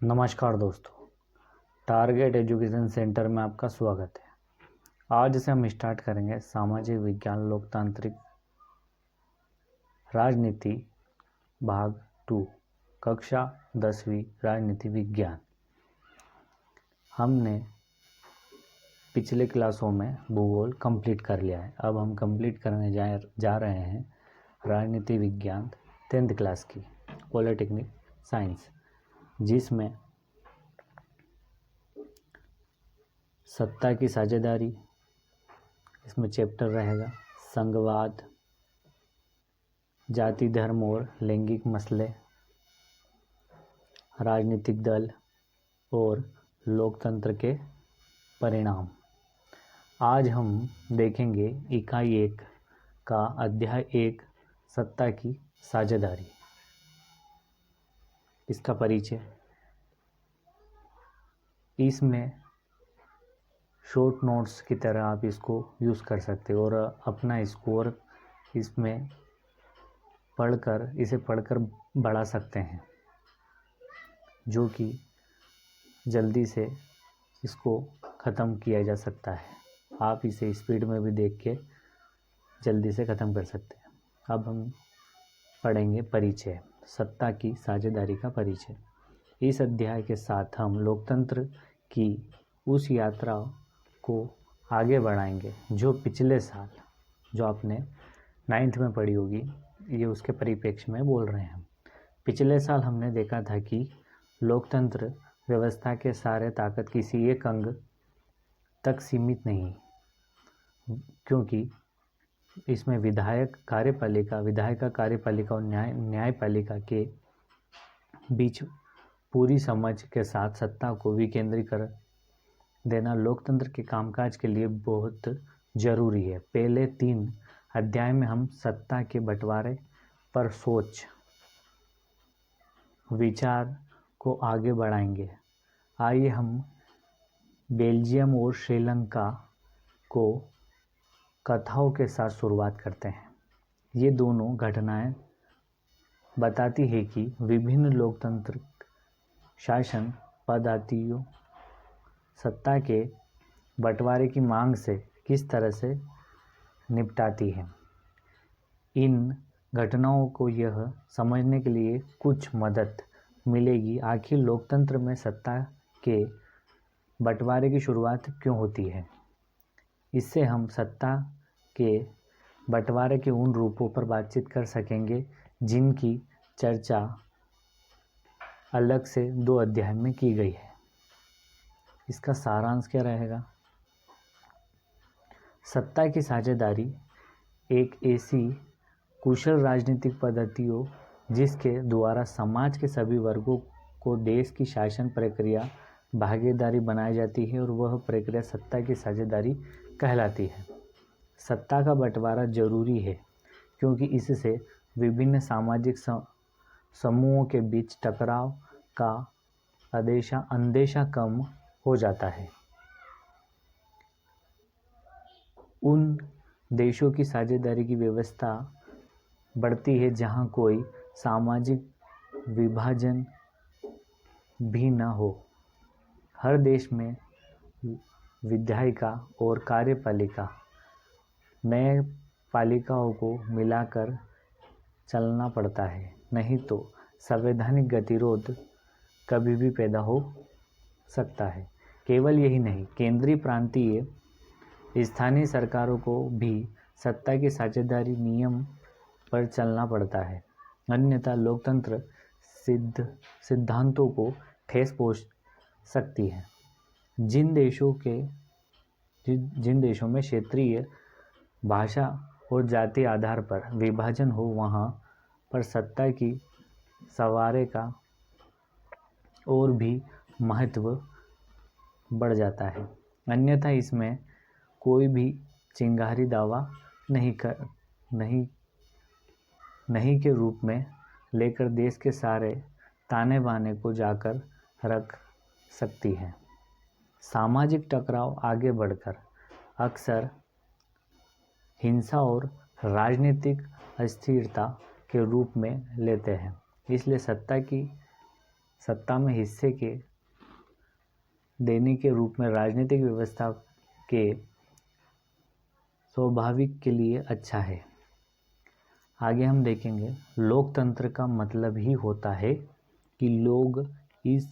नमस्कार दोस्तों, target education centre में आपका स्वागत है। आज से हम स्टार्ट करेंगे सामाजिक विज्ञान लोकतांत्रिक राजनीति भाग 2, कक्षा 10वीं राजनीति विज्ञान। हमने पिछले क्लासों में भूगोल कंप्लीट कर लिया है। अब हम कंप्लीट करने जा रहे हैं राजनीति विज्ञान 10th क्लास की पॉलिटेक्निक साइंस, जिसमें सत्ता की साझेदारी इसमें चैप्टर रहेगा, संघवाद, जाति धर्म और लैंगिक मसले, राजनीतिक दल और लोकतंत्र के परिणाम। आज हम देखेंगे इकाई 1 का अध्याय 1, सत्ता की साझेदारी। इसका परिचय, इसमें शॉर्ट नोट्स की तरह आप इसको यूज़ कर सकते हो और अपना स्कोर इसमें पढ़कर बढ़ा सकते हैं, जो कि जल्दी से इसको ख़त्म किया जा सकता है। आप इसे स्पीड में भी देख के जल्दी से ख़त्म कर सकते हैं। अब हम पढ़ेंगे परिचय, सत्ता की साझेदारी का परिचय। इस अध्याय के साथ हम लोकतंत्र की उस यात्रा को आगे बढ़ाएंगे जो पिछले साल, जो आपने 9th में पढ़ी होगी, ये उसके परिप्रेक्ष्य में बोल रहे हैं। पिछले साल हमने देखा था कि लोकतंत्र व्यवस्था के सारे ताकत किसी एक अंग तक सीमित नहीं, क्योंकि इसमें विधायिका कार्यपालिका और न्यायपालिका के बीच पूरी समझ के साथ सत्ता को विकेंद्रीकरण देना लोकतंत्र के कामकाज के लिए बहुत जरूरी है। पहले 3 अध्याय में हम सत्ता के बंटवारे पर सोच विचार को आगे बढ़ाएंगे। आइए हम बेल्जियम और श्रीलंका को कथाओं के साथ शुरुआत करते हैं। ये दोनों घटनाएं बताती है कि विभिन्न लोकतांत्रिक शासन पद्धतियों सत्ता के बंटवारे की मांग से किस तरह से निपटाती है। इन घटनाओं को यह समझने के लिए कुछ मदद मिलेगी आखिर लोकतंत्र में सत्ता के बंटवारे की शुरुआत क्यों होती है। इससे हम सत्ता के बंटवारे के उन रूपों पर बातचीत कर सकेंगे जिनकी चर्चा अलग से 2 अध्याय में की गई है। इसका सारांश क्या रहेगा? सत्ता की साझेदारी एक ऐसी कुशल राजनीतिक पद्धतियों जिसके द्वारा समाज के सभी वर्गों को देश की शासन प्रक्रिया भागीदारी बनाई जाती है और वह प्रक्रिया सत्ता की साझेदारी कहलाती है। सत्ता का बंटवारा जरूरी है क्योंकि इससे विभिन्न सामाजिक समूहों के बीच टकराव का अंदेशा कम हो जाता है। उन देशों की साझेदारी की व्यवस्था बढ़ती है जहां कोई सामाजिक विभाजन भी न हो। हर देश में विधायिका और कार्यपालिका न्यायपालिकाओं को मिलाकर चलना पड़ता है, नहीं तो संवैधानिक गतिरोध कभी भी पैदा हो सकता है। केवल यही नहीं, केंद्रीय प्रांतीय स्थानीय सरकारों को भी सत्ता की साझेदारी नियम पर चलना पड़ता है, अन्यथा लोकतंत्र सिद्धांतों को ठेस पहुंच सकती है। जिन देशों में क्षेत्रीय भाषा और जाति आधार पर विभाजन हो, वहां पर सत्ता की सवारे का और भी महत्व बढ़ जाता है, अन्यथा इसमें कोई भी चिंगारी दावा नहीं के रूप में लेकर देश के सारे ताने बाने को जाकर रख सकती है। सामाजिक टकराव आगे बढ़कर अक्सर हिंसा और राजनीतिक अस्थिरता के रूप में लेते हैं। इसलिए सत्ता की सत्ता में हिस्से के देने के रूप में राजनीतिक व्यवस्था के स्वाभाविक के लिए अच्छा है। आगे हम देखेंगे लोकतंत्र का मतलब ही होता है कि लोग इस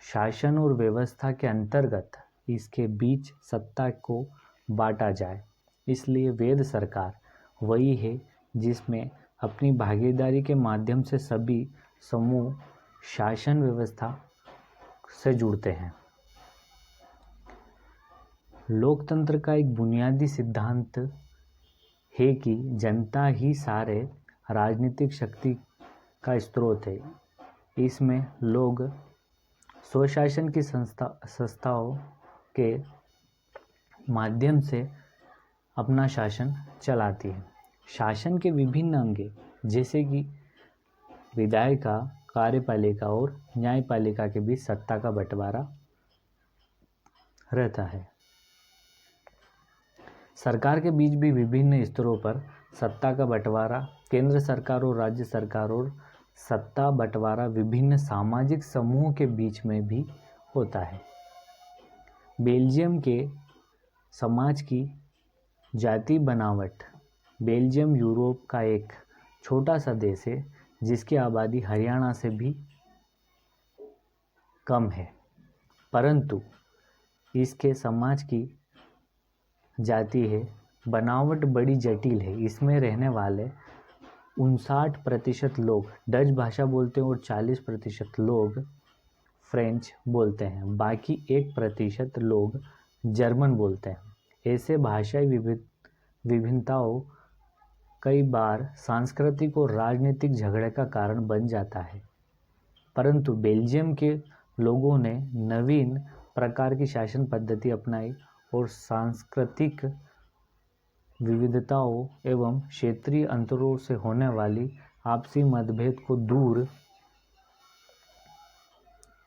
शासन और व्यवस्था के अंतर्गत इसके बीच सत्ता को बांटा जाए। इसलिए वेद सरकार वही है जिसमें अपनी भागीदारी के माध्यम से सभी समूह शासन व्यवस्था से जुड़ते हैं। लोकतंत्र का एक बुनियादी सिद्धांत है कि जनता ही सारे राजनीतिक शक्ति का स्रोत है। इसमें लोग स्वशासन की संस्थाओं के माध्यम से अपना शासन चलाती है। शासन के विभिन्न अंग जैसे कि विधायिका, कार्यपालिका और न्यायपालिका के बीच सत्ता का बंटवारा रहता है। सरकार के बीच भी विभिन्न स्तरों पर सत्ता का बंटवारा, केंद्र सरकार और राज्य सरकार और सत्ता बंटवारा विभिन्न सामाजिक समूहों के बीच में भी होता है। बेल्जियम के समाज की जाति बनावट। बेल्जियम यूरोप का एक छोटा सा देश है जिसकी आबादी हरियाणा से भी कम है, परंतु इसके समाज की जाति है बनावट बड़ी जटिल है। इसमें रहने वाले 59% लोग डच भाषा बोलते हैं और 40% लोग फ्रेंच बोलते हैं। बाकी 1% लोग जर्मन बोलते हैं। ऐसे भाषाई विभिन्नताओं कई बार सांस्कृतिक और राजनीतिक झगड़े का कारण बन जाता है, परंतु बेल्जियम के लोगों ने नवीन प्रकार की शासन पद्धति अपनाई और सांस्कृतिक विविधताओं एवं क्षेत्रीय अंतरों से होने वाली आपसी मतभेद को दूर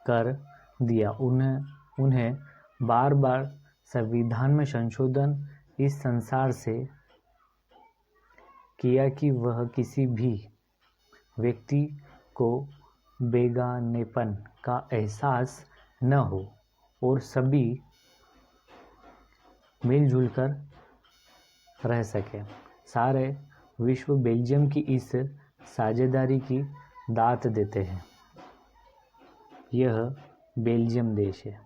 कर दिया। उन्हें बार बार संविधान में संशोधन इस संसार से किया कि वह किसी भी व्यक्ति को बेगानेपन का एहसास न हो और सभी मिलजुल कर रह सके। सारे विश्व बेल्जियम की इस साझेदारी की दात देते हैं। यह बेल्जियम देश है,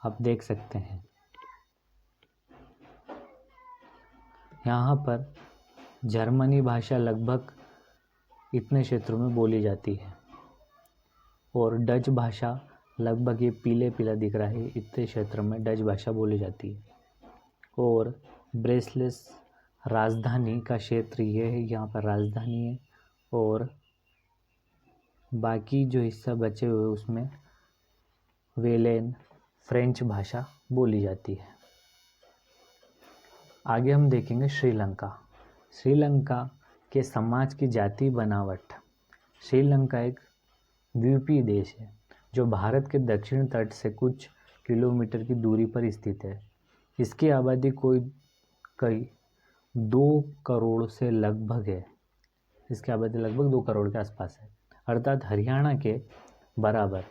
आप देख सकते हैं। यहाँ पर जर्मनी भाषा लगभग इतने क्षेत्रों में बोली जाती है और डच भाषा लगभग ये पीला दिख रहा है, इतने क्षेत्र में डच भाषा बोली जाती है। और ब्रेसलेस राजधानी का क्षेत्र ये है, यहाँ पर राजधानी है और बाकी जो हिस्सा बचे हुए उसमें वेलेन फ्रेंच भाषा बोली जाती है। आगे हम देखेंगे श्रीलंका। श्रीलंका के समाज की जाति बनावट। श्रीलंका एक द्वीपीय देश है जो भारत के दक्षिण तट से कुछ किलोमीटर की दूरी पर स्थित है। इसकी आबादी कई 2 करोड़ से लगभग है। इसकी आबादी लगभग 2 करोड़ के आसपास है, अर्थात हरियाणा के बराबर।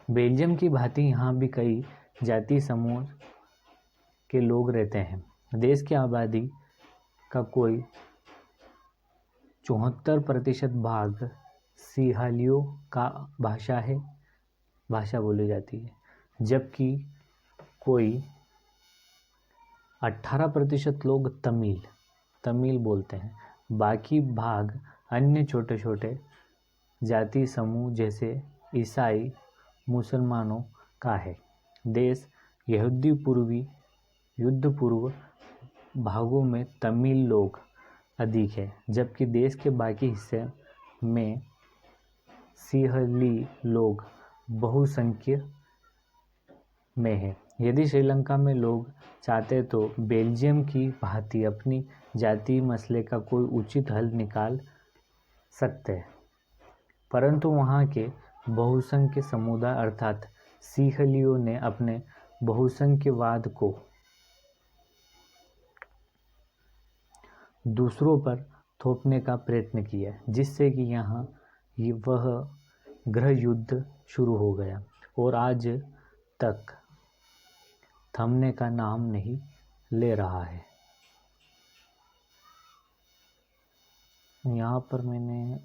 बेल्जियम की भांति यहाँ भी कई जाति समूह के लोग रहते हैं। देश की आबादी का कोई 74% भाग सिंहलियों का भाषा बोली जाती है, जबकि कोई 18% लोग तमिल बोलते हैं। बाकी भाग अन्य छोटे छोटे जाति समूह जैसे ईसाई, मुसलमानों का है। देश युद्ध पूर्व भागों में तमिल लोग अधिक है, जबकि देश के बाकी हिस्से में सिंहली लोग बहुसंख्य में है। यदि श्रीलंका में लोग चाहते तो बेल्जियम की भांति अपनी जातीय मसले का कोई उचित हल निकाल सकते हैं, परंतु वहाँ के बहुसंख्य समुदाय अर्थात सिंहलियों ने अपने बहुसंख्यवाद को दूसरों पर थोपने का प्रयत्न किया, जिससे कि ये वह गृह युद्ध शुरू हो गया और आज तक थमने का नाम नहीं ले रहा है। यहाँ पर मैंने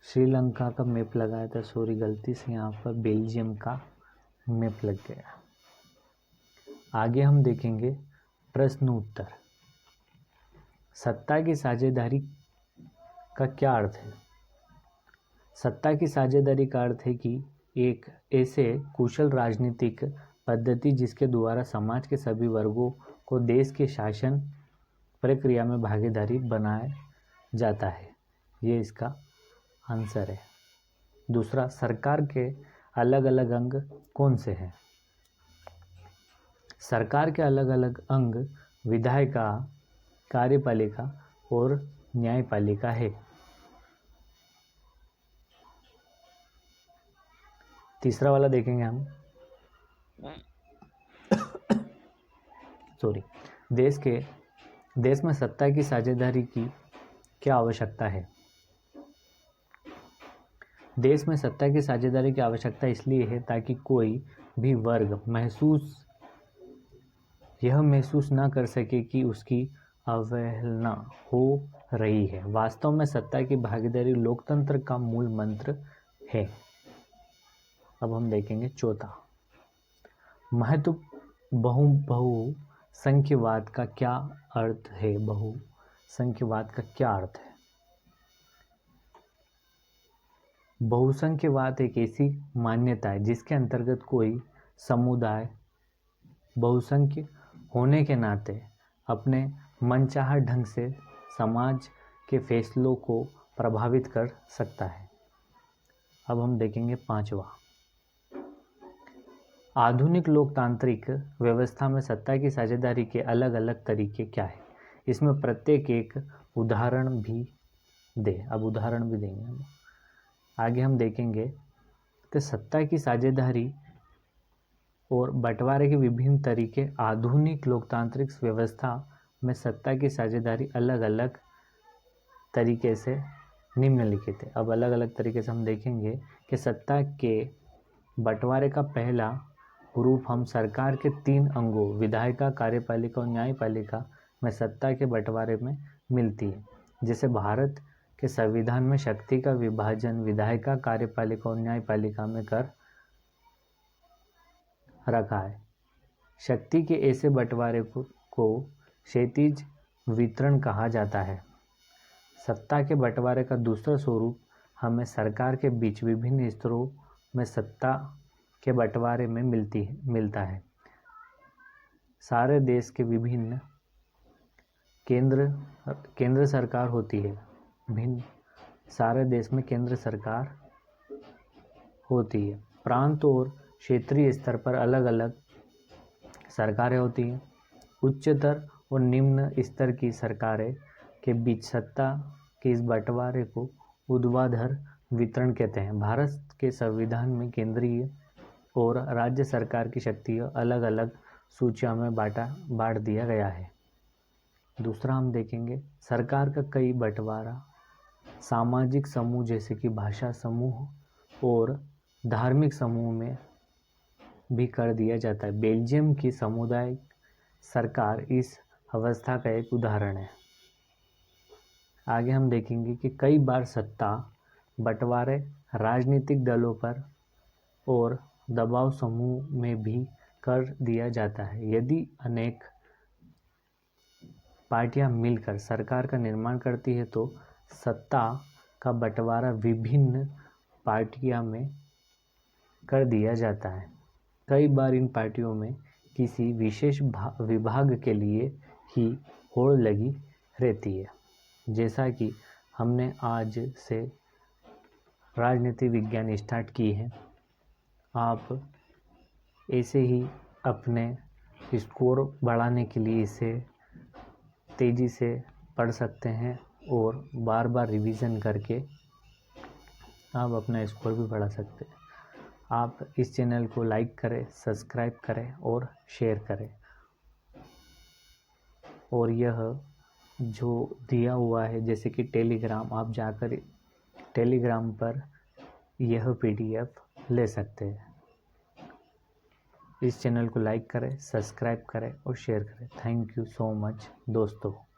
श्रीलंका का मैप लगाया था, सॉरी गलती से यहाँ पर बेल्जियम का मैप लग गया। आगे हम देखेंगे प्रश्न उत्तर। सत्ता की साझेदारी का क्या अर्थ है? सत्ता की साझेदारी का अर्थ है कि एक ऐसे कुशल राजनीतिक पद्धति जिसके द्वारा समाज के सभी वर्गों को देश के शासन प्रक्रिया में भागीदारी बनाया जाता है। ये इसका आंसर है। दूसरा, सरकार के अलग अलग अंग कौन से हैं? सरकार के अलग अलग अंग विधायिका, कार्यपालिका और न्यायपालिका है। तीसरा वाला देखेंगे हम। देश में सत्ता की साझेदारी की क्या आवश्यकता है? देश में सत्ता की साझेदारी की आवश्यकता इसलिए है ताकि कोई भी वर्ग यह महसूस ना कर सके कि उसकी अवहेलना हो रही है। वास्तव में सत्ता की भागीदारी लोकतंत्र का मूल मंत्र है। अब हम देखेंगे चौथा, महत्व बहुसंख्यवाद का क्या अर्थ है? बहुसंख्यवाद का क्या अर्थ है? बहुसंख्यवाद एक ऐसी मान्यता है जिसके अंतर्गत कोई समुदाय बहुसंख्य होने के नाते अपने मनचाहा ढंग से समाज के फैसलों को प्रभावित कर सकता है। अब हम देखेंगे पांचवा, आधुनिक लोकतांत्रिक व्यवस्था में सत्ता की साझेदारी के अलग अलग तरीके क्या है? इसमें प्रत्येक एक उदाहरण भी दे। अब उदाहरण भी देंगे हम। आगे हम देखेंगे तो सत्ता की साझेदारी और बंटवारे के विभिन्न तरीके। आधुनिक लोकतांत्रिक व्यवस्था में सत्ता की साझेदारी अलग अलग तरीके से निम्नलिखित है। अब अलग अलग तरीके से हम देखेंगे कि सत्ता के बंटवारे का पहला रूप हम सरकार के 3 अंगों विधायिका, कार्यपालिका और न्यायपालिका में सत्ता के बंटवारे में मिलती है। जैसे भारत के संविधान में शक्ति का विभाजन विधायिका, कार्यपालिका और न्यायपालिका में कर रखा है। शक्ति के ऐसे बंटवारे को क्षैतिज वितरण कहा जाता है। सत्ता के बंटवारे का दूसरा स्वरूप हमें सरकार के बीच विभिन्न स्तरों में सत्ता के बंटवारे में मिलता है। सारे देश के विभिन्न केंद्र सरकार होती है। सारे देश में केंद्र सरकार होती है। प्रांत और क्षेत्रीय स्तर पर अलग अलग सरकारें होती हैं। उच्चतर और निम्न स्तर की सरकारें के बीच सत्ता के इस बंटवारे को ऊर्ध्वाधर वितरण कहते हैं। भारत के संविधान में केंद्रीय और राज्य सरकार की शक्तियाँ अलग अलग सूचियों में बांट दिया गया है। दूसरा हम देखेंगे सरकार का कई बंटवारा सामाजिक समूह जैसे कि भाषा समूह और धार्मिक समूह में भी कर दिया जाता है। बेल्जियम की सामुदायिक सरकार इस अवस्था का एक उदाहरण है। आगे हम देखेंगे कि कई बार सत्ता बंटवारे राजनीतिक दलों पर और दबाव समूह में भी कर दिया जाता है। यदि अनेक पार्टियां मिलकर सरकार का निर्माण करती है तो सत्ता का बंटवारा विभिन्न पार्टियां में कर दिया जाता है। कई बार इन पार्टियों में किसी विशेष विभाग के लिए ही होड़ लगी रहती है। जैसा कि हमने आज से राजनीति विज्ञान स्टार्ट की है, आप ऐसे ही अपने स्कोर बढ़ाने के लिए इसे तेज़ी से पढ़ सकते हैं और बार बार रिवीजन करके आप अपना स्कोर भी बढ़ा सकते हैं। आप इस चैनल को लाइक करें, सब्सक्राइब करें और शेयर करें। और यह जो दिया हुआ है जैसे कि टेलीग्राम, आप जाकर टेलीग्राम पर यह PDF ले सकते हैं। इस चैनल को लाइक करें, सब्सक्राइब करें और शेयर करें। थैंक यू सो मच दोस्तों।